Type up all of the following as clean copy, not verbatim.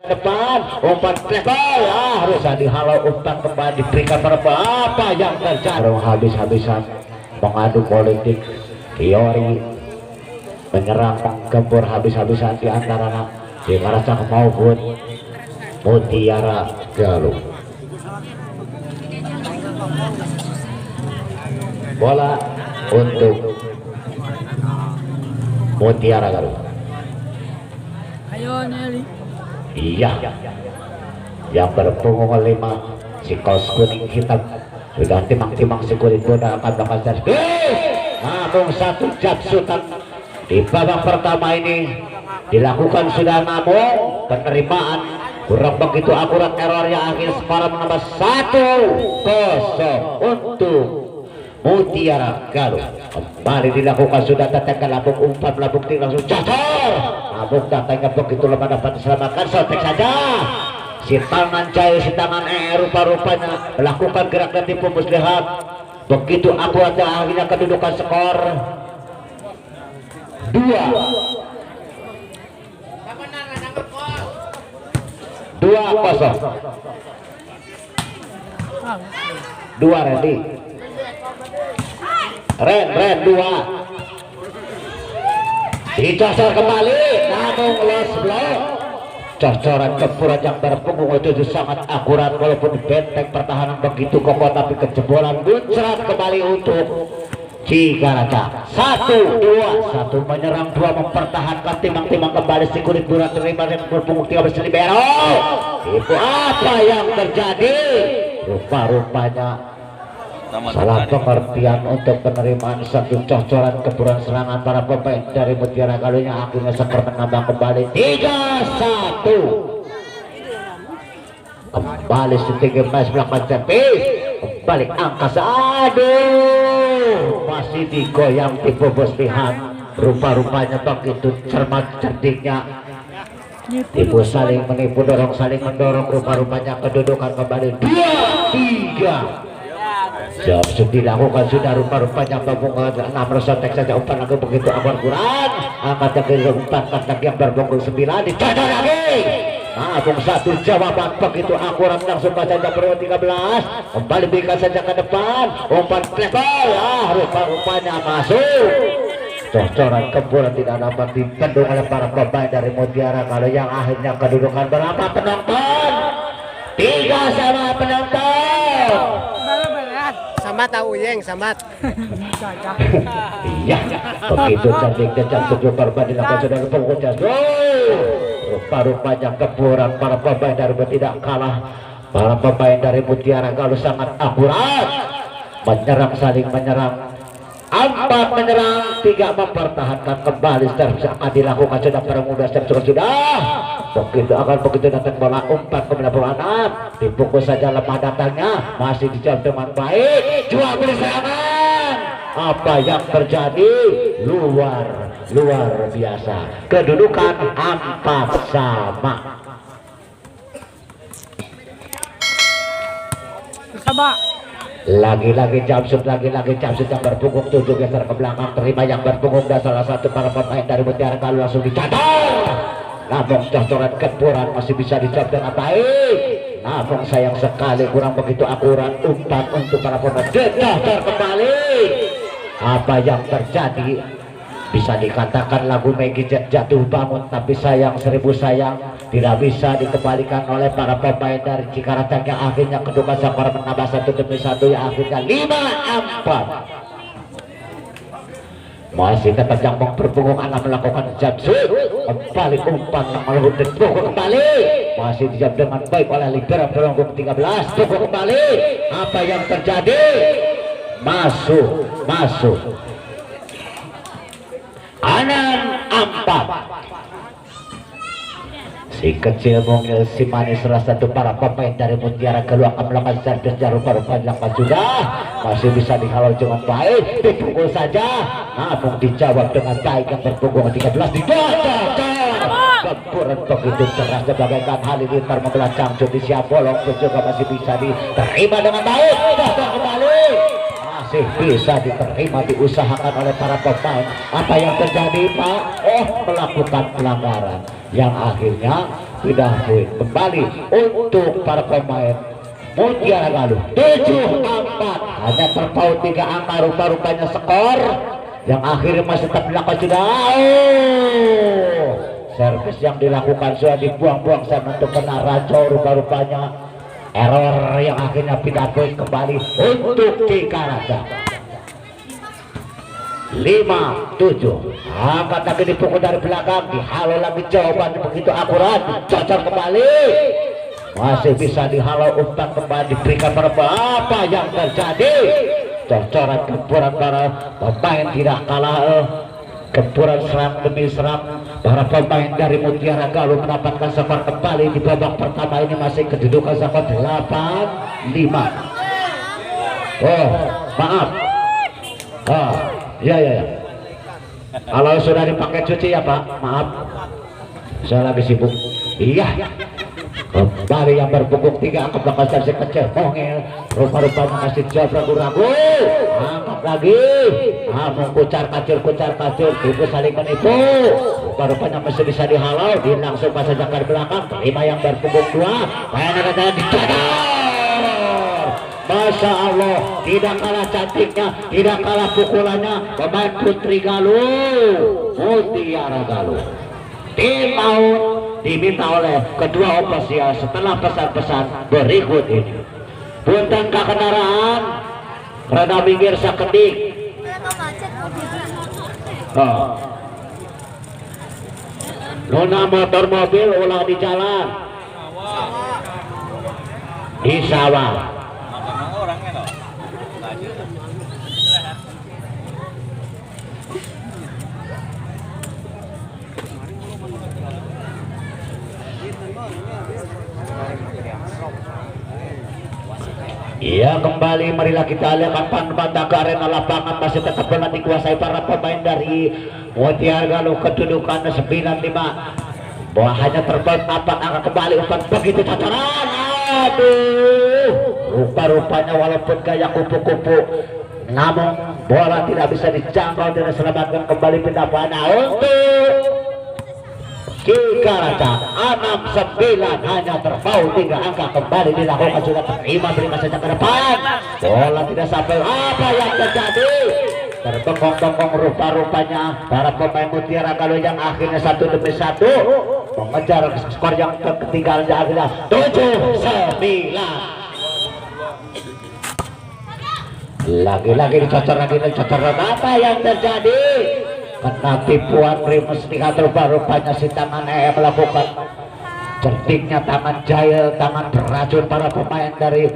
depan umpan lebar harus dihalau umpan kembali diberikan pada apa yang terjadi habis-habisan mengadu politik teori menyerang gempur habis-habisan di antara Cikaracak maupun Mutiara Galuh. Bola untuk Mutiara Galuh. Ayo Nelly. Iya, yang berpunggung 5 si kaos kuning hitam sudah timang-timang si kulit boda akan bakal jadi namun satu jabsutan di babak pertama ini dilakukan sudah, namun penerimaan kurang begitu akurat, errornya akhir skor menambah 1-0 untuk Mutiara Galuh. Kembali dilakukan sudah, datangkan lambung umpan, lambung tinggi langsung jatuh, namun datangnya begitu lemah dapat diselamatkan. Sotek saja si tangan cair, si tangan rupa-rupanya melakukan gerakan tipu muslihat begitu akurat, akhirnya kedudukan skor 2-0. 2 ready. Ren 2 dicocor kembali, namun los blok. Cocoran gempuran yang berpunggung itu sangat akurat, walaupun benteng pertahanan begitu kokoh, tapi kejebolan muncrat kembali untuk Cikaracak. 1-2 menyerang, 2 mempertahankan, timang-timang kembali si kulit buram terima dan berpunggung 13 libero. Itu apa yang terjadi? Rupa-rupanya salah pengertian untuk penerimaan satu cocoran keburan serangan para pemain dari Mutiara Galuh yang akhirnya skor menambah kembali 3-1. Kembali setinggi mas belakang servis, kembali angka aduh, masih digoyang tipu muslihat. Rupa-rupanya begitu cermat cerdiknya tipu saling menipu, dorong saling mendorong. Rupa-rupanya kedudukan kembali 2-3. Jauh dilakukan sudah, rupa-rupanya pembungkul 6 resotek saja umpan lagi begitu akurat kurang. Angkat ke umpan kaki yang berbungkul 9 dicocok lagi. Bung satu jawaban begitu akurat langsung baca perlu 13. Kembali berikan saja ke depan umpan lebar, rupa-rupanya masuk. Cocoran gempuran tidak dapat dibendung oleh para pemain dari Mutiara Galuh yang akhirnya kedudukan berapa penonton? 3 penonton. Sama tahu yang sama. Iya, begitu cantik dan tujuh korban dilakukan sudah berpunggung. Rupa-rupanya gempuran para pemain dari tidak kalah. Para pemain dari Mutiara Galuh sangat akurat, menyerang saling menyerang. 4 menyerang, 3 mempertahankan. Kembali servis akan dilakukan sudah permudah servis sudah. Begitu datang bola umpan ke 96, dipukul saja lemah datangnya, masih dijawab dengan baik. Jual beli serangan, apa yang terjadi? Luar biasa. Kedudukan 4-sama. Lagi-lagi Jamsud yang berpunggung 7 geser ke belakang, terima yang berpunggung dan salah satu para pemain dari Mutiara Galuh langsung dicatat. Namun cocoran gempuran masih bisa dijawab dengan baik, namun sayang sekali kurang begitu akurat umpan untuk para pemain. Dicocor kembali. Apa yang terjadi? Bisa dikatakan lagu Megi jatuh bangun, tapi sayang 1000 sayang tidak bisa dikembalikan oleh para pemain dari Cikaracak yang akhirnya kedudukan skor menambah 1-1 yang akhirnya 5-4. Masih tetap yang berpunggung anak melakukan Jamsud, kembali umpan melalui dipukul kembali, masih dijawab dengan baik oleh libero berpunggung 13. Pukul kembali, apa yang terjadi? Masuk Anan 4. Si kecil mungil, si manis, salah satu para pemain dari Mutiara Galuh akan melakukan servis rupa-rupanya sudah masih bisa dihalau dengan baik, dipukul saja, namun dijawab dengan baik yang berpunggung 13. Gempuran begitu keras sebagaikan halilintar membelah Jamsud di siap bolong juga masih bisa diterima dengan baik. Kembali masih bisa diterima, diusahakan oleh para pemain. Apa yang terjadi Pak? Melakukan pelanggaran yang akhirnya pindah poin kembali untuk para pemain Mutiara Galuh. 7-4 hanya terpaut 3 angka. Rupa-rupanya skor yang akhirnya masih tetap dilakukan sudah. Servis yang dilakukan sudah dibuang-buang sana untuk kena Rajo. Rupa-rupanya error yang akhirnya pindah poin kembali untuk Cikaraja. 5-7 angkat lagi dipukul dari belakang, dihalau lagi jawaban begitu akurat, cocok kembali, masih bisa dihalau, umpan kembali diberikan pada apa yang terjadi. Cocoran gempuran para pemain tidak kalah, gempuran serang demi serang para pemain dari Mutiara Galuh mendapatkan skor kembali di babak pertama ini. Masih kedudukan skor 8-5. Oh maaf, ya. Kalau sudah dipakai cuci ya Pak, maaf, saya lagi sibuk. Iya, kembali yang berpunggung 3 angkat belakang servis kecil Mongel. Rupa-rupanya kasih jawab ragu-ragu, angkat lagi, kucar kacir, tipu saling menipu. Rupa-rupanya masih bisa dihalau, langsung pas saja ke belakang. Terima yang berpunggung 2, kayaknya katanya dicadar. Masya Allah, tidak kalah cantiknya, tidak kalah pukulannya pemain Putri Galuh, Mutiara Galuh. Tim out diminta oleh kedua ofisial setelah pesan-pesan berikut ini. Punten ke kendaraan, rada minggir sakedik. Nona motor mobil ulah di jalan, di sawah. Iya, kembali marilah kita lihat pantai ke arena lapangan. Masih tetap benar dikuasai para pemain dari Mutiara Galuh. Kedudukan 9-5. Bahwa hanya terpaut 4 angka kembali umpan begitu cocoran. Aduh, rupa-rupanya walaupun gaya kupu-kupu, namun bola tidak bisa dijangkau dan diselamatkan kembali pindah pada untuk Cikaraja. 6-9 hanya terpaut 3 angka kembali dilakukan sudah terima, berikan saja ke depan, bola tidak sampai. Apa yang terjadi? Terbengkong-bengkong rupa-rupanya para pemain Mutiara Galuh yang akhirnya 1 demi 1 mengejar skor yang ketinggalan di akhirnya 7-9. Lagi-lagi dicocor lagi. Apa yang terjadi? Kena tipuan Primus. Lihat rupa-rupanya si tangan melakukan cerdiknya tangan jahil, tangan beracun para pemain dari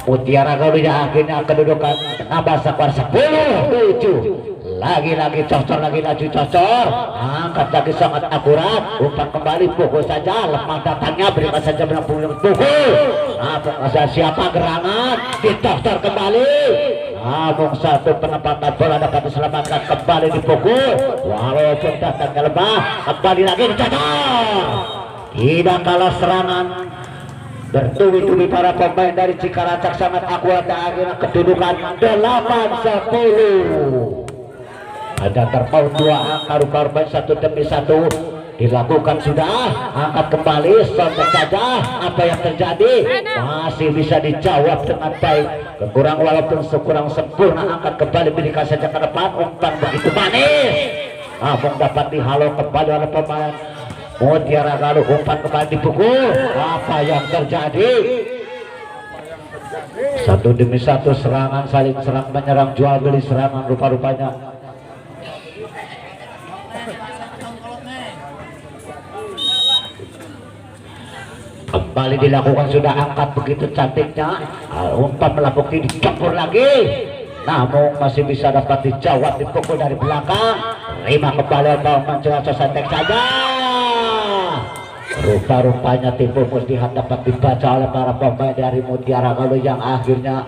Mutiara Galuh yang akhirnya kedudukan menambah skor 10-7. Lagi-lagi cocor, lagi laju cocor, angkat lagi sangat akurat, umpan kembali, pukul saja, lemah datangnya, berikan saja pukul. Siapa gerangan, dicocor kembali, namun satu penempatan bola dapat diselamatkan kembali dipukul, walaupun datangnya lemah, kembali lagi dicocor. Tidak kalah serangan, bertubi-tubi para pemain dari Cikaraja sangat akurat dan akhirnya kedudukan 8-10. Ada terpaut 2 angka, rupa-rupanya 1 demi 1 dilakukan sudah, angkat kembali, sontek saja. Apa yang terjadi? Masih bisa dijawab dengan baik, kurang walaupun sekurang sempurna, angkat kembali, berikan saja ke depan, umpan begitu manis, namun dapat dihalau kembali oleh pemain Mutiara Galuh, umpan kembali dipukul. Apa yang terjadi? 1 demi 1 serangan, saling serang menyerang, jual beli serangan rupa-rupanya. Kembali dilakukan sudah, angkat begitu cantiknya, umpan melapuk dicampur lagi, namun masih bisa dapat dijawab, dipukul dari belakang, terima kembali, mau mencoba santek saja. Rupa-rupanya tipu muslihat dapat dibaca oleh para pemain dari Mutiara Galuh yang akhirnya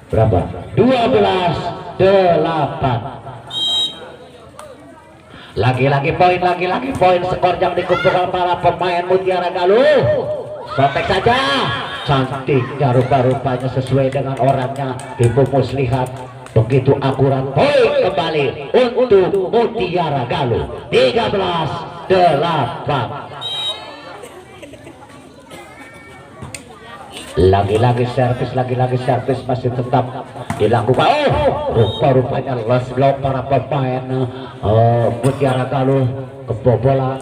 berapa? 12-8. Lagi-lagi poin, skor yang dikumpulkan para pemain Mutiara Galuh. Sontek saja, cantiknya rupa-rupanya sesuai dengan orangnya, tipu muslihat begitu akurat, poin kembali untuk Mutiara Galuh. 13-8. lagi-lagi servis masih tetap dilakukan. Rupa-rupanya leslo para pemain Mutiara Galuh kebobolan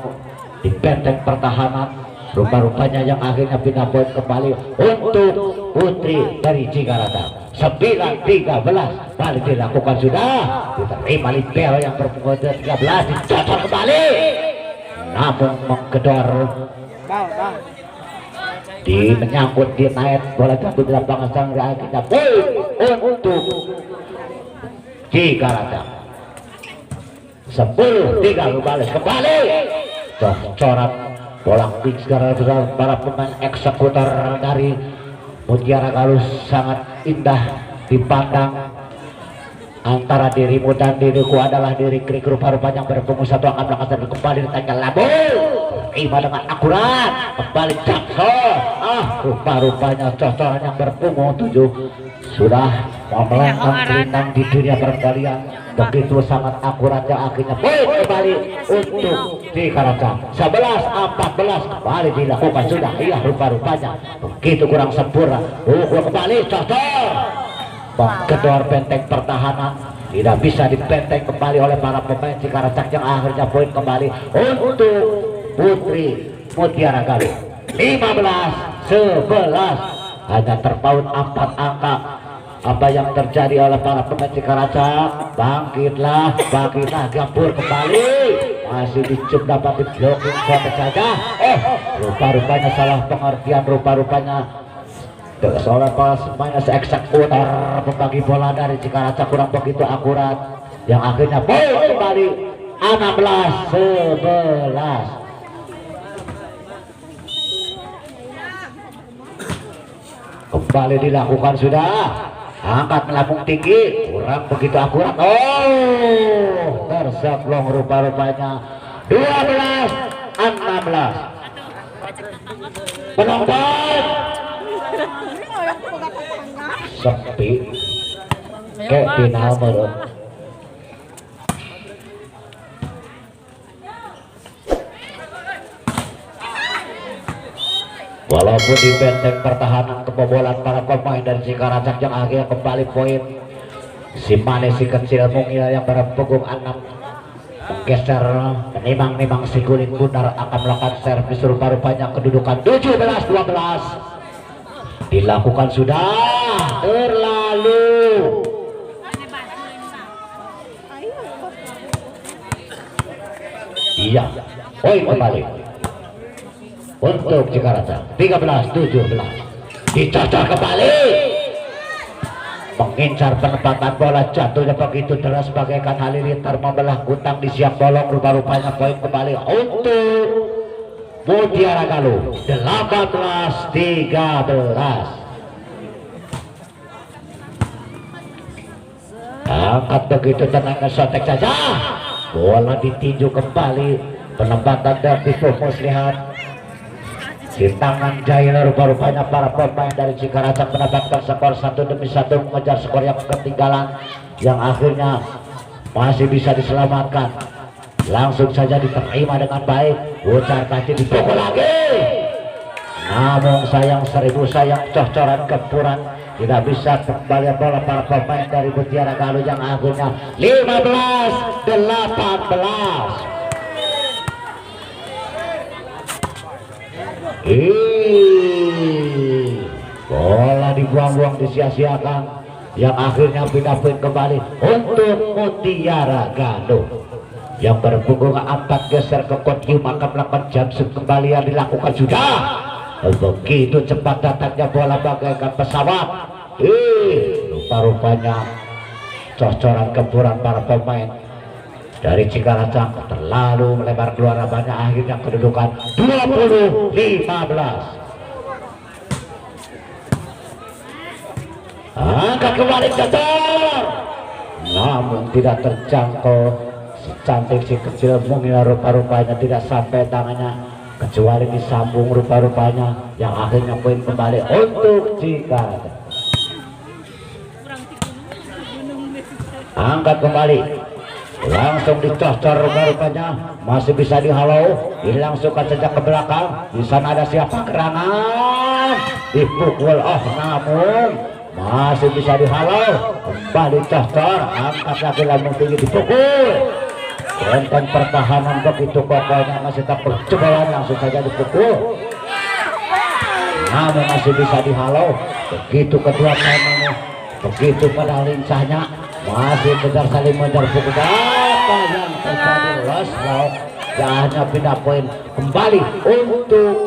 di benteng pertahanan. Rupa-rupanya yang akhirnya pindah poin kembali untuk Putri dari Cikarata. 9-13 balik dilakukan sudah, diterima Libero yang berpukul 13, dicocok kembali namun menggedor di menyangkut di naik bola jatuh di lapangan sang akhirnya poin untuk Cikarata. 10-3 kembali cocoran bola fix karena para pemain eksekutor dari Mutiara Galuh sangat indah dipandang. Antara dirimu dan diriku adalah diri krik. Rupa-rupanya berpengusaha akan melakukan kembali ditanya labul terima dengan akurat kembali Jackson. Rupa-rupanya cocoran yang berpungut 7 sudah melenggang melintang di dunia perkalian begitu sangat akurat yang akhirnya poin kembali untuk Cikarata. 11-14 kembali dilakukan sudah. Iya, rupa-rupanya begitu kurang sempurna. Kembali cocok menggedor benteng pertahanan, tidak bisa dibenteng kembali oleh para pemain Cikarata yang akhirnya poin kembali untuk Putri Mutiara Galuh. 15-11 hanya terpaut 4 angka. Apa yang terjadi oleh para pemain Cikarata? Bangkitlah gambur kembali, masih dicuk dapat diblocking saja. Rupa-rupanya salah pengertian. Rupa-rupanya seolah semuanya seeksekutor pembagi bola dari Cikarata kurang begitu akurat yang akhirnya poin kembali 16-11. Kembali dilakukan sudah, angkat melambung tinggi kurang begitu akurat. Terseblong rupa-rupanya 12-16. Penonton sepi kayak final menurut walaupun di benteng pertahanan kebobolan para pemain dari Cikarata yang akhirnya kembali poin. Si Mane si kecil mungil yang berpunggung 6 menggeser menimang-nimang si kulit bundar akan melakukan servis. Rupa-rupanya kedudukan 17-12 dilakukan sudah terlalu. Iya, poin kembali untuk Cikarata. 13-17 dicocok kembali mengincar penempatan bola, jatuhnya begitu deras bagaikan halilintar membelah gutang di siang bolong. Rupa-rupanya poin kembali untuk Mutiara Galuh. 18-13. Angkat begitu tenang, sotek saja bola ditinju kembali. Penempatan dari fokus lihat di tangan Jaila. Rupa-rupanya para pemain dari Cikarata mendapatkan skor 1-1 mengejar skor yang ketinggalan yang akhirnya masih bisa diselamatkan. Langsung saja diterima dengan baik, ucar kaki dipukul lagi, namun sayang 1000 sayang cocoran gempuran tidak bisa kembali bola para pemain dari Mutiara Galuh yang akhirnya 15-18. Bola dibuang-buang, disia-siakan yang akhirnya pindah poin kembali untuk Mutiara Galuh yang berpunggung 4 geser ke Kodyu maka melakukan jamsut kembali yang dilakukan sudah. Begitu cepat datangnya bola bagaikan pesawat. Rupa-rupanya cocoran gempuran para pemain dari Cikarata terlalu melebar keluar. Banyak akhirnya kedudukan 20-15. Angkat kembali cocor, namun tidak terjangkau. Cantik si kecil mungil rupa-rupanya tidak sampai tangannya kecuali disambung. Rupa-rupanya yang akhirnya poin kembali untuk Cikarata. Angkat kembali langsung dicocor rupanya masih bisa dihalau, dilangsungkan saja ke belakang. Di sana ada siapa gerangan dipukul, namun masih bisa dihalau, kembali cocor, angkat lagi lambung tinggi dipukul. Benteng pertahanan begitu kokohnya masih tak percobaan, langsung saja dipukul, namun masih bisa dihalau. Begitu kedua pemain ini, begitu pada lincahnya masih kejar saling mengejar pukul. Apa yang terjadi? Lost lock, hanya pindah poin kembali untuk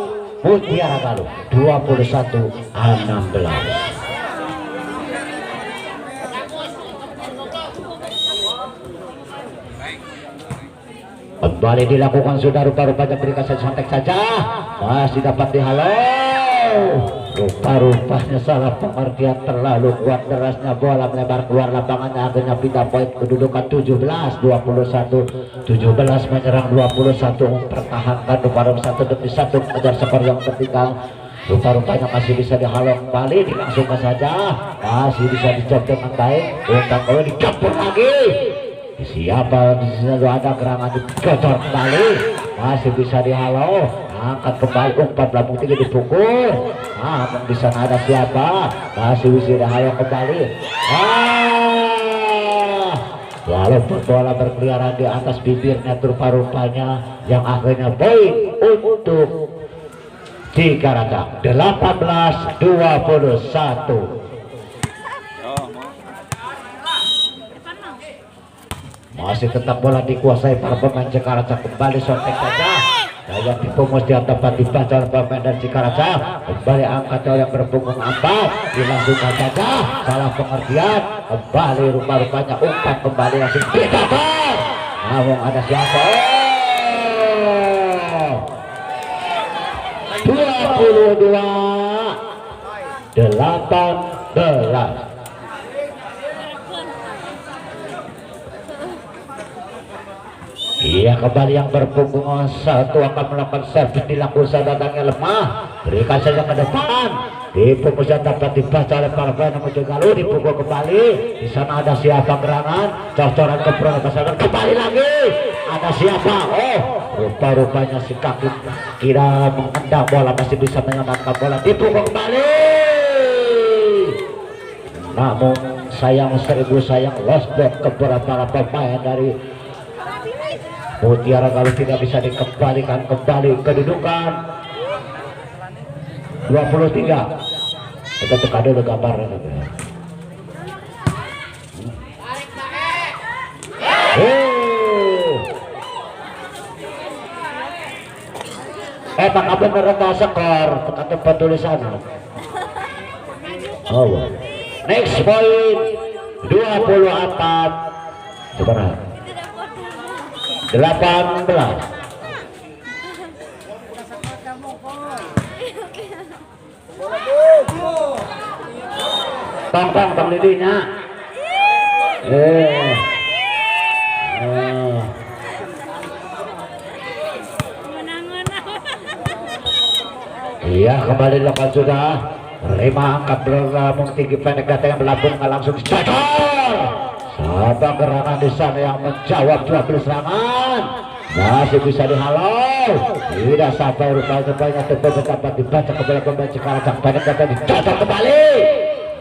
Mutiara Galuh 21-16. Kembali dilakukan sudah, rupa-rupanya berikan santai saja, masih dapat dihalau. Rupa-rupanya salah pengertian, terlalu kuat derasnya bola melebar keluar lapangannya, akhirnya pindah poin kedudukan 17-21. 17 menyerang 21 mempertahankan, rupa-rupanya 1-1 mengejar skor yang tertinggal. Rupa-rupanya masih bisa dihalau kembali, dilangsungkan saja, masih bisa dicoba dengan baik. Untuk kalau dicampur lagi, siapa di sini ada gerangan dicocor kembali, masih bisa dihalau, angkat kembali, umpan lambung tinggi dipukul, namun di sana ada siapa, masih bisa dihalau kembali. Walaupun bola berkeliaran di atas bibirnya, rupa-rupanya yang akhirnya poin untuk Cikaraca 18-21. Masih tetap bola dikuasai para pemain Cikaraca, kembali sontek saja. Daya tipumus dia dapat dibaca oleh pemain dan Cikaraca, kembali angkat yang berpunggung ampat, dilangsungkan saja, salah pengertian, kembali rupa-rupanya umpan kembali langsung ditatar. Namun ada siapa? 22-18. Iya, kembali yang berpunggung satu akan melakukan servis, dilakukan datangnya lemah, berikan saja ke depan, dipukul dapat dibaca oleh para pemain menuju Galuh, dipukul kembali. Di sana ada siapa gerangan, cocoran ke pertahanan, kembali lagi ada siapa? Rupa-rupanya si kaki kira mengendang bola, masih bisa menyelamatkan bola, dipukul kembali. Namun sayang, seribu sayang, lost back ke para pemain dari Mutiara Galuh, tidak bisa dikembalikan kembali kedudukan 23. Kita tekan dulu gambarnya. Tak bener rendah skor, tekan tempat tulisan. Next point 24. Coba 18. Bang lidinya. Iya, kembali dilakukan sudah. 5 angkat berlambung tinggi pendek datang yang melambung langsung dicocor. Siapa gerangan di sana yang menjawab 12 serangan, masih bisa dihalau, tidak sampai rupanya tepat dapat dibaca kembali pemain Cikaraca, pendek datang dicocor kembali.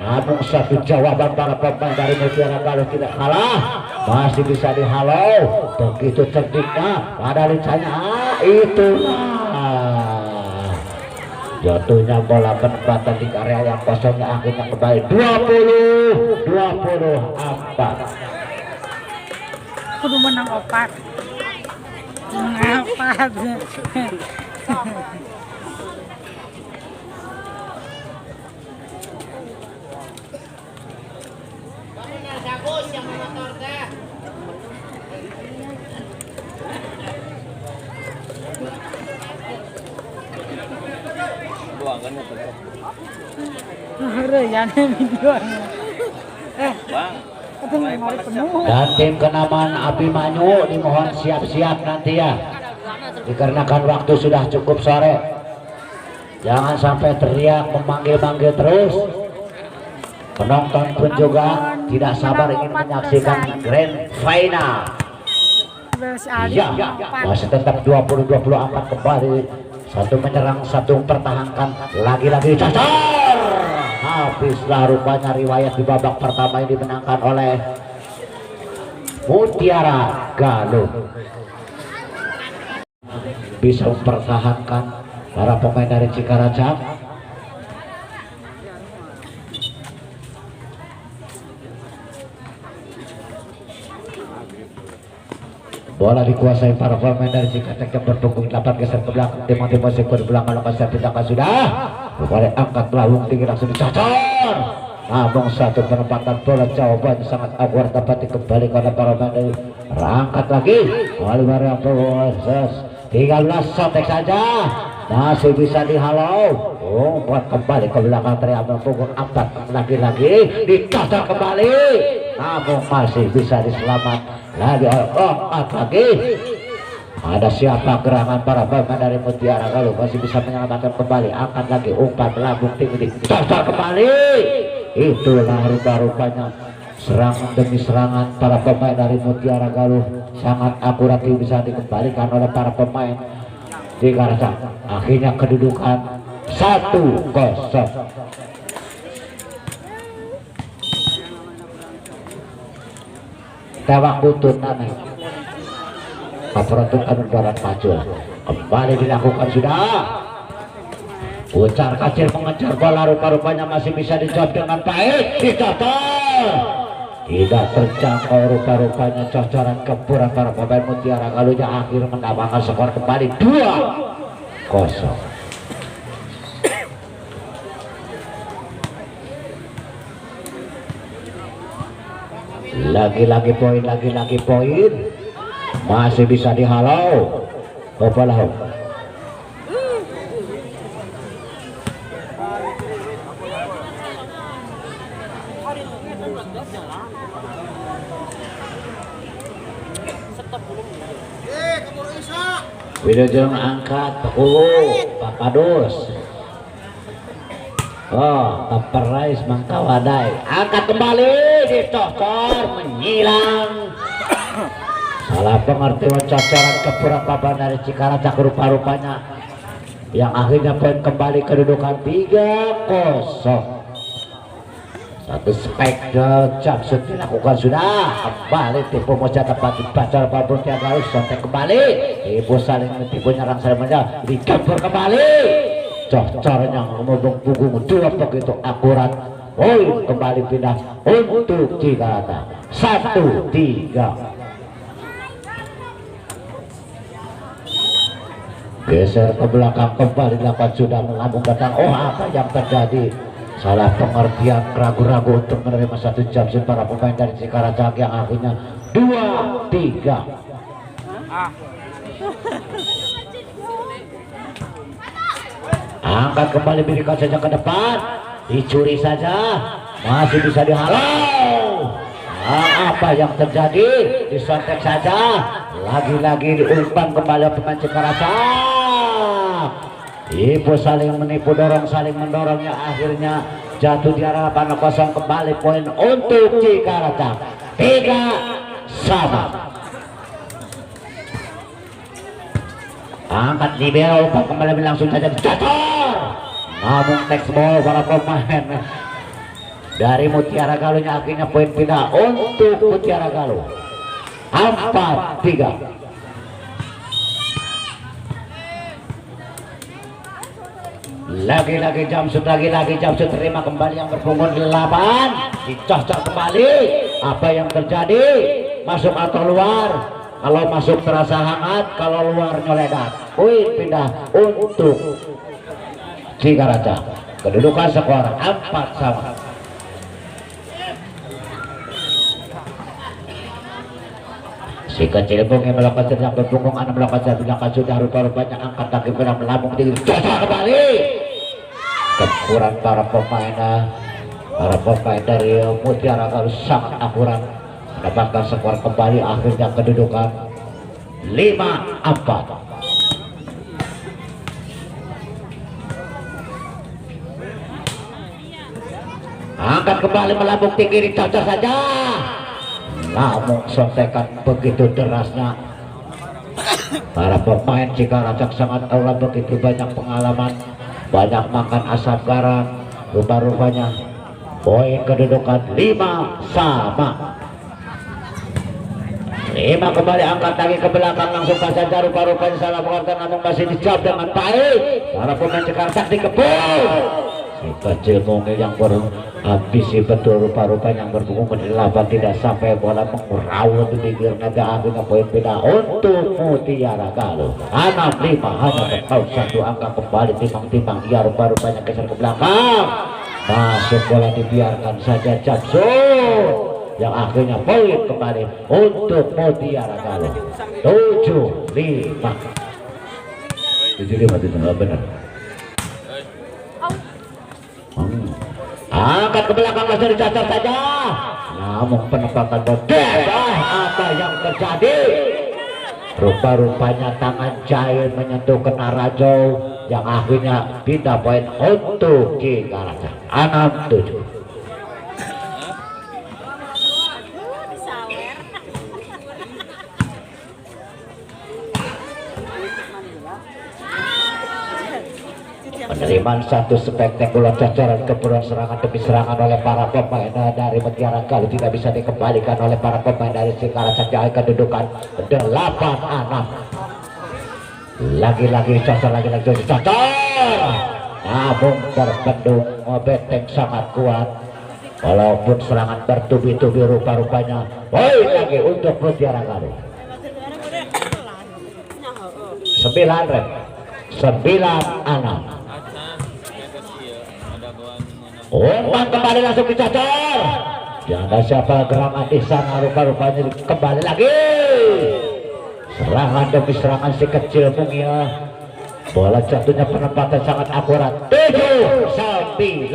Namun satu jawaban para pemain dari Mutiara Galuh tidak kalah, masih bisa dihalau. Begitu cerdiknya pada lincahnya, itulah jatuhnya bola penempatan di area yang kosongnya, akhirnya kembali 20-24. Kudu menang opat. Menang opat. Dan tim kenaman Abimanyu dimohon siap-siap nanti ya, dikarenakan waktu sudah cukup sore. Jangan sampai teriak memanggil-manggil terus. Penonton pun juga tidak sabar ingin menyaksikan grand final Ya, masih tetap 20-24 kembali. Satu menyerang, satu mempertahankan. Lagi-lagi cocor. Habislah rupanya riwayat di babak pertama yang dimenangkan oleh Mutiara Galuh. Bisa mempertahankan para pemain dari Cikaracam. Bola dikuasai para pemain dari Cikaracam yang berpunggung 8 geser ke belakang. Timothy masih ke belakang, lokasi tindakan sudah. Kembali angkat pelawung tinggi langsung dicocor. Namun satu penempatan bola jawaban sangat akurat dapat dikembalikan oleh para pemain dari angkat lagi. Kembali Maria proses 13 sotek saja. Masih bisa dihalau. Umpat kembali ke belakang teriambil punggung 4 lagi-lagi dicocor kembali. Namun masih bisa diselamat lagi. Angkat lagi. Ada siapa gerangan para pemain dari Mutiara Galuh masih bisa menyelamatkan kembali. Angkat lagi, umpan melambung tinggi, dicocor kembali. Itulah rupa-rupanya serangan demi serangan para pemain dari Mutiara Galuh sangat akurat bisa dikembalikan oleh para pemain di Cikaracam. Akhirnya kedudukan 1-0. Tewak butut aneh. Peruntukan barat maju kembali dilakukan sudah. Ucar kacir mengejar bola, rupa-rupanya masih bisa dijawab dengan baik. Dicocor, tidak terjangkau rupa-rupanya cocoran keburan para pemain Mutiara Galuhnya akhir mendapatkan skor kembali 2-0. Lagi-lagi poin, lagi-lagi poin. Masih bisa dihalau Bapalah. Wilujeng angkat Pak Padus. Oh, Taperais Mangkawadai angkat kembali, dicocor, menyilang. Salah pengertian cocoran kepura-pura dari Cikaracam rupa-rupanya yang akhirnya poin kembali kedudukan 3-0. Satu spek Jamsud dilakukan sudah. Kembali tipu moja tepat dibaca oleh Pak Mutiara Galuh. Sontek kembali, ibu saling tipu nyerang saling menyerang, dicampur kembali. Cocornya ngomong punggung dua begitu akurat. Poin kembali pindah untuk Cikaracam 1-3. Geser ke belakang kembali dapat sudah melambung datang. Oh, apa yang terjadi? Salah pengertian, ragu-ragu untuk menerima satu jam para pemain dari Cikaracam yang akhirnya 2-3. Angkat kembali, berikan saja ke depan, dicuri saja, masih bisa dihalau. Apa yang terjadi? Disontek saja, lagi-lagi diumpan kembali pemain Cikaracam. Ibu saling menipu, dorong saling mendorongnya, akhirnya jatuh di arah 8-0 kembali. Poin untuk Cikaracam 3-sama. Angkat libero, kembali langsung saja jatuh. Namun next ball para pemain dari Mutiara Galuhnya akhirnya poin pindah untuk Mutiara Galuh 4-3. Lagi-lagi Jamsud, lagi-lagi Jamsud terima kembali yang berpunggung 8, dicocok kembali. Apa yang terjadi? Masuk atau luar? Kalau masuk terasa hangat, kalau luar nyoledat. Poin pindah untuk Cikaracam. Kedudukan skor 4-sama. Si kecil yang melakukan sedang berpunggung, anak melakukan sedang sudah rupa-rupanya angkat kaki pedang melambung tinggi, jatuh kembali. Kekurangan para pemain dari Mutiara Galuh sangat akurat mendapatkan skor kembali, akhirnya kedudukan 5-4. Angkat kembali melambung tinggi, dicocor saja. Namun sontekan begitu derasnya Para pemain Cikaracak sangat Allah begitu banyak pengalaman, banyak makan asam garam. Rupa-rupanya poin kedudukan 5 sama. 5 kembali angkat lagi ke belakang langsung saja. Rupa-rupanya salah pengertian namun masih dijawab dengan baik. Para pemain Cikaracak dikepung. Si kecil mungil yang berambisi betul rupa-rupanya yang berpunggung ke-8 tidak sampai bola mengurau di pinggir naga. Akhirnya poin beda untuk Mutiara Galuh 6-5 hanya bertaut 1 angka kembali timbang-timbang. Ia rupa-rupanya geser ke belakang, masuk bola dibiarkan saja Jamsul yang akhirnya poin kembali untuk Mutiara Galuh 7-5. 7-5 itu benar. Angkat ke belakang langsung dicacar saja. Namun penembakan bebas, apa yang terjadi? Rupa-rupanya tangan Jail menyentuh kena Rajo yang akhirnya pindah poin untuk Cikaracak 6-7. Penerimaan satu spektakuler cocoran keburuan serangan demi serangan oleh para pemain dari Mutiara Galuh tidak bisa dikembalikan oleh para pemain dari Cikaracak yang kedudukan 8-6. Lagi-lagi cocor, lagi-lagi cocor, namun terbendung benteng sangat kuat. Walaupun serangan bertubi-tubi rupa-rupanya poin lagi untuk Mutiara Galuh 9-6. Umpan kembali langsung dicocor. Jangan siapa gerangan di sana rupa-rupanya kembali lagi. Serangan demi serangan si kecil mungil. Bola jatuhnya penempatan sangat akurat 7-9.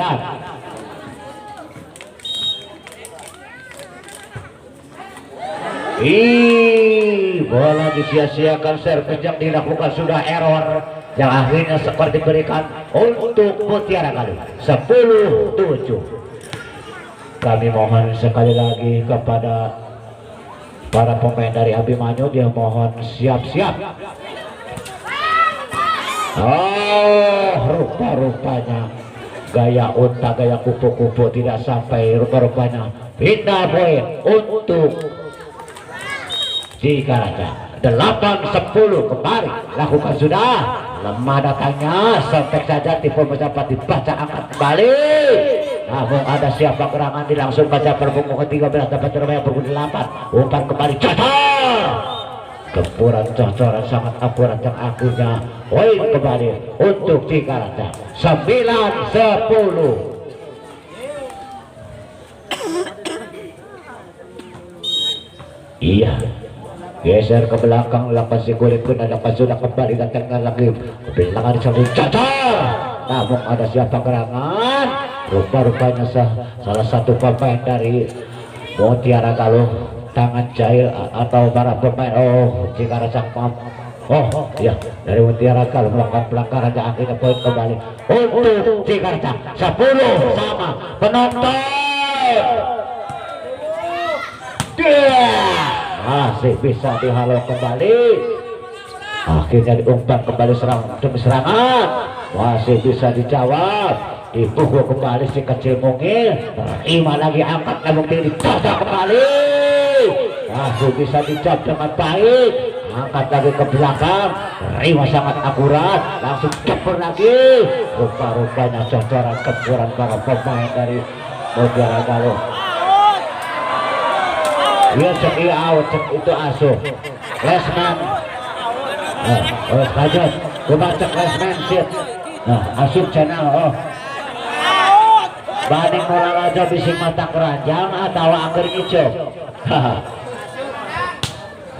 Bola disia-siakan, servis yang dilakukan sudah error yang akhirnya skor diberikan untuk Mutiara Galuh 10-7. Kami mohon sekali lagi kepada para pemain dari Abimanyu, dia mohon siap-siap. Rupa-rupanya gaya unta, gaya kupu-kupu tidak sampai. Rupa-rupanya pindah poin untuk Cikaracak 8-10 kembali lakukan sudah. Lemah datangnya, sampai saja tipe mendapat dibaca angkat kembali. Namun ada siapa gerangan di langsung baca perbungku ke-13 dapat terbayang perbungku 8. Umpan kembali cocor. Gempuran cocoran sangat akurat yang akhirnya poin kembali untuk Cikaracak 9-10. Iya, geser ke belakang, lakukan si kulit pun ada sudah kembali datangnya lagi belakang di samping cocor. Namun ada siapa gerangan, rupa-rupanya salah satu pemain dari Mutiara Galuh, tangan Jail atau para pemain Cikaracak. Ya, dari Mutiara Galuh melakukan pelanggaran yang akhirnya poin kembali untuk Cikaracak 10 sama. Penonton masih bisa dihalau kembali. Akhirnya diumpan kembali serangan demi serangan, masih bisa dijawab. Dipukul kembali si kecil mungil, terima lagi, angkat namun diri dicocok kembali, masih bisa dijawab dengan baik. Angkat lagi ke belakang, terima sangat akurat, langsung ceper lagi. Rupa-rupanya cocoran kempuran para pemain dari Mutiara Galuh. Dia cek out, cek itu asuh Lesman. Lanjut coba cek Lesman sip. Asuh channel banding moral aja bising mata keranjang atau angker hijau.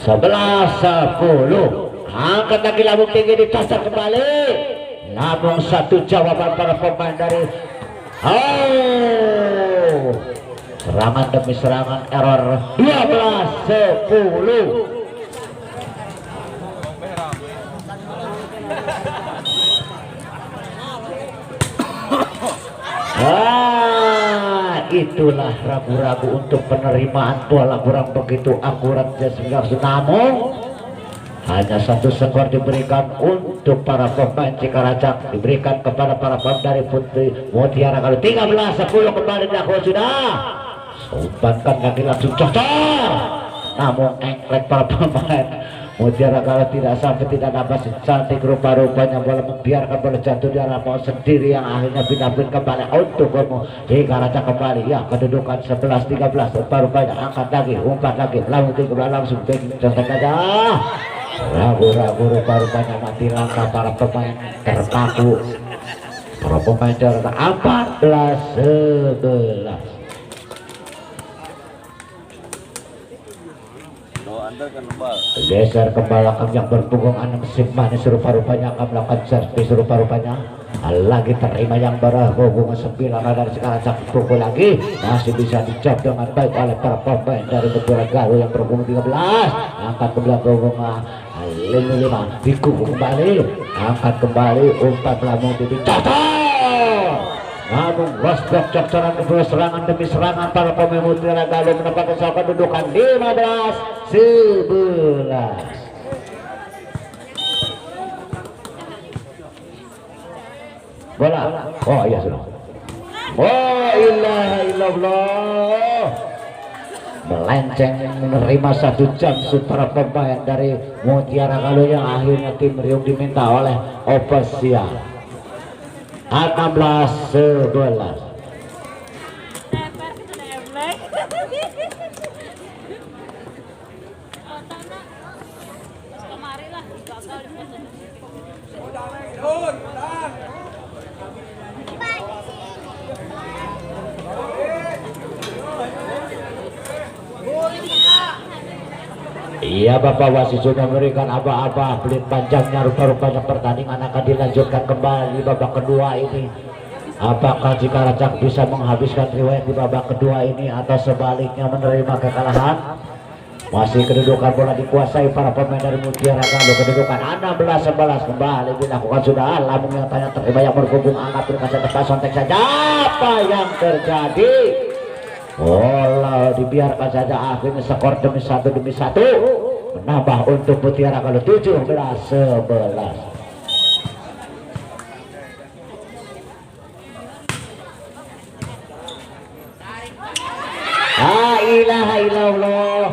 11-10. Angkat lagi lambung tinggi, dicocok kembali. Namun satu jawaban para pemain dari serangan demi serangan error 12-10. Itulah ragu-ragu untuk penerimaan bola kurang begitu akurat sehingga namun Hanya satu skor diberikan untuk para pemain Cikaracak, diberikan kepada para pemain dari Putri Mutiara Galuh. 13-10 kembali dilakukan sudah. Umpankan lagi langsung cocok. Namun engklek para pemain Mutiara Galuh tidak dapat cantik rupa-rupanya bola membiarkan bola jatuh di arah mau sendiri yang akhirnya pindah-pindah kembali untuk Cikaracak kembali ya kedudukan 11-13 rupa-rupanya angkat lagi umpan lagi langsung contoh saja. Ragu-ragu rupa-rupanya mati langkah para pemain terpaku. Para pemain Jakarta 14-11. Geser ke belakang yang berpunggung 6 sim manis rupa-rupanya akan melakukan servis rupa-rupanya lagi terima yang berhubungan 9 dari Cikaracak pukul lagi masih bisa dijawab dengan baik oleh para pemain dari Mutiara Galuh yang berhubung 13 angkat ke belakang 5 dikubur kembali angkat kembali umpan melambung dicocok. Namun wasbak cokcoran kedua serangan demi serangan para pemain Mutiara Galuh mendapatkan skor kedudukan 15-11. Bola. Oh iya sudah. Oh ilaha illallah. Melenceng menerima 1 jam para pemain dari Mutiara Galuh yang akhirnya tim Riung diminta oleh Opasia. 16-11. Iya Bapak wasit sudah memberikan aba-aba pelit panjangnya rupa-rupanya pertandingan akan dilanjutkan kembali babak kedua ini. Apakah Cikaracak bisa menghabiskan riwayat di babak kedua ini atau sebaliknya menerima kekalahan? Masih kedudukan bola dikuasai para pemain dari Mutiara Galuh. Kedudukan 16-11 kembali dilakukan sudah. Lambung yang tanya terima yang berhubung angkat berkaca tepat sontek saja. Apa yang terjadi? Bola dibiarkan saja akhirnya skor demi satu menambah untuk Mutiara Galuh 17-11. La ilaha illallah.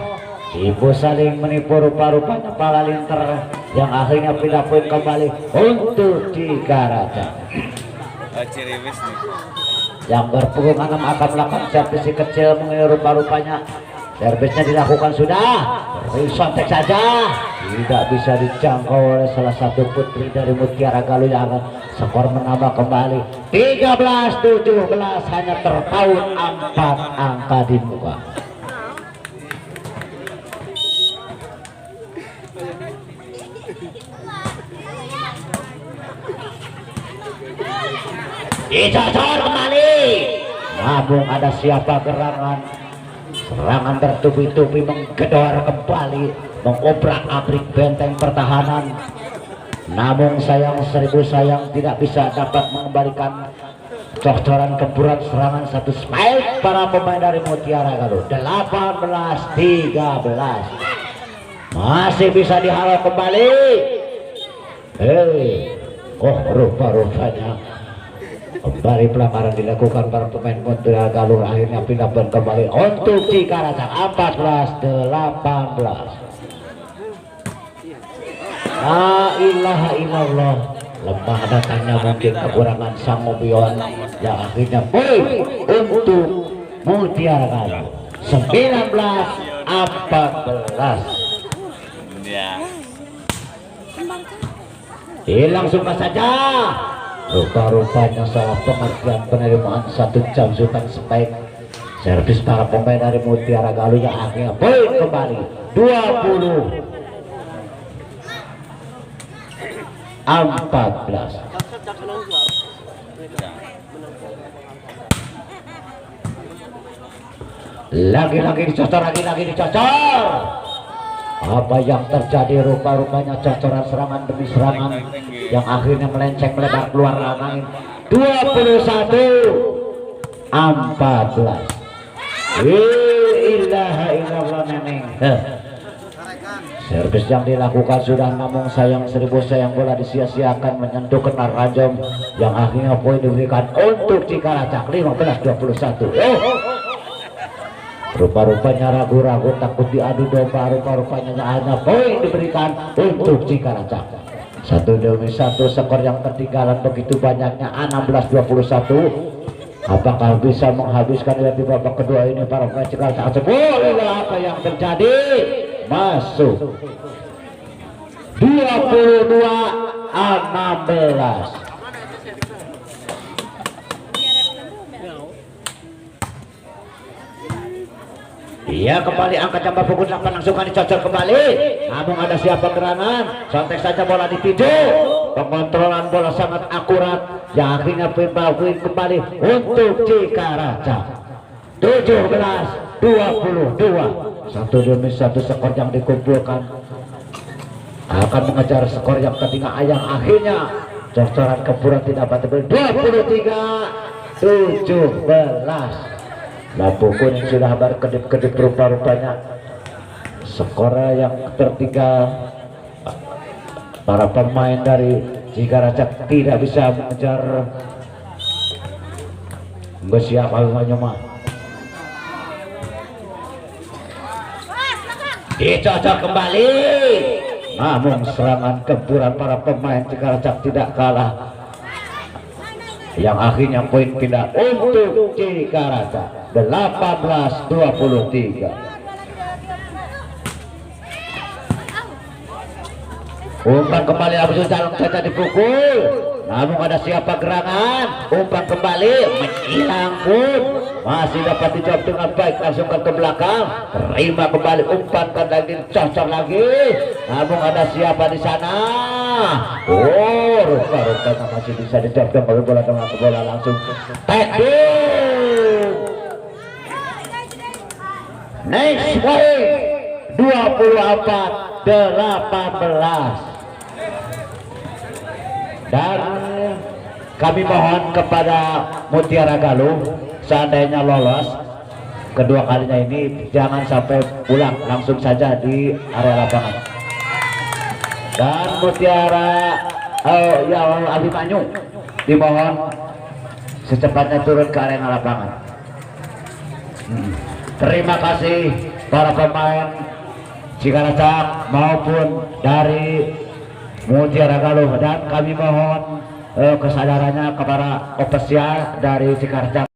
Ibu saling menipu rupa-rupanya para linter yang akhirnya pindah poin kembali untuk Cikaracak. Ciriwis nih. Yang berpunggung 6 akan melakukan servis kecil mengenai rupa-rupanya. Servisnya dilakukan sudah. Risontek saja. Tidak bisa dijangkau oleh salah satu putri dari Mutiara Galuh yang akan skor menambah kembali 13-17 hanya terpaut 4 angka di muka. Dicocor kembali. Namun ada siapa gerangan serangan bertubi-tubi menggedor kembali mengobrak-abrik benteng pertahanan. Namun sayang seribu sayang tidak bisa dapat mengembalikan cocoran keburan serangan satu spike para pemain dari Mutiara Galuh. 18-13 masih bisa dihalau kembali. Rupa-rupanya kembali pelanggaran dilakukan para pemain Mutiara Galuh akhirnya pindah kembali untuk Cikaracak 14-18. La ilaha illallah. Lemah datangnya mungkin kekurangan sang Obion yang akhirnya poin untuk Mutiara Galuh 19-14. Hilang suka saja. Rupa-rupanya salah pengertian penerimaan 1 jam sultan spike servis para pemain dari Mutiara Galuh yang akhirnya poin kembali 20-14. Lagi-lagi dicocor, lagi-lagi dicocor. Apa yang terjadi? Rupa-rupanya cocoran serangan demi serangan yang akhirnya melenceng melebar keluar lapangan 21-14. Ilaha illallah neneng. Servis yang dilakukan sudah, namun sayang bola disia-siakan menyentuh kena Rajom yang akhirnya poin diberikan untuk Cikaracak 15-21. Rupa-rupanya ragu-ragu takut diadu domba, rupa-rupanya hanya poin diberikan untuk Cikaracak. 1-1 skor yang ketinggalan begitu banyaknya 16-21. Apakah bisa menghabiskan di babak kedua ini para pemain Cikaracak? Bola apa yang terjadi? Masuk 22-16. Iya, kembali angkat jambak pukul 8 langsung akan dicocok kembali. Namun ada siapa gerangan? Sontek saja bola dituju. Pengontrolan bola sangat akurat yang akhirnya poin kembali untuk Cikaracak. 17-22. 1-1 skor yang dikumpulkan akan mengejar skor yang ketiga yang akhirnya cocoran kepuran tidak dapat 23-17. Lampu kuning sudah berkedip-kedip rupa-rupanya skor yang tertinggal. Para pemain dari Cikaracak tidak bisa mengejar. Nggak siap mah. Dicocok kembali. Namun serangan gempuran para pemain Cikaracak tidak kalah. Yang akhirnya poin pindah untuk Cikaracak 18-23. Umpan kembali Abu Jalung saja dipukul. Namun ada siapa gerangan? Umpan kembali menghilang pun masih dapat dijawab dengan baik, langsung ke belakang. Terima kembali, umpan lagi, cocok lagi. Namun ada siapa di sana? Rupa-rupanya masih bisa dijawab dengan bola langsung. Next point 24-18. Dan kami mohon kepada Mutiara Galuh, seandainya lolos kedua kalinya ini jangan sampai pulang, langsung saja di area lapangan. Dan Mutiara Abimanyu dimohon secepatnya turun ke area lapangan. Terima kasih para pemain Cikaracak maupun dari Mutiara Galuh, dan kami mohon kesadarannya kepada ofisial dari Cikaracak.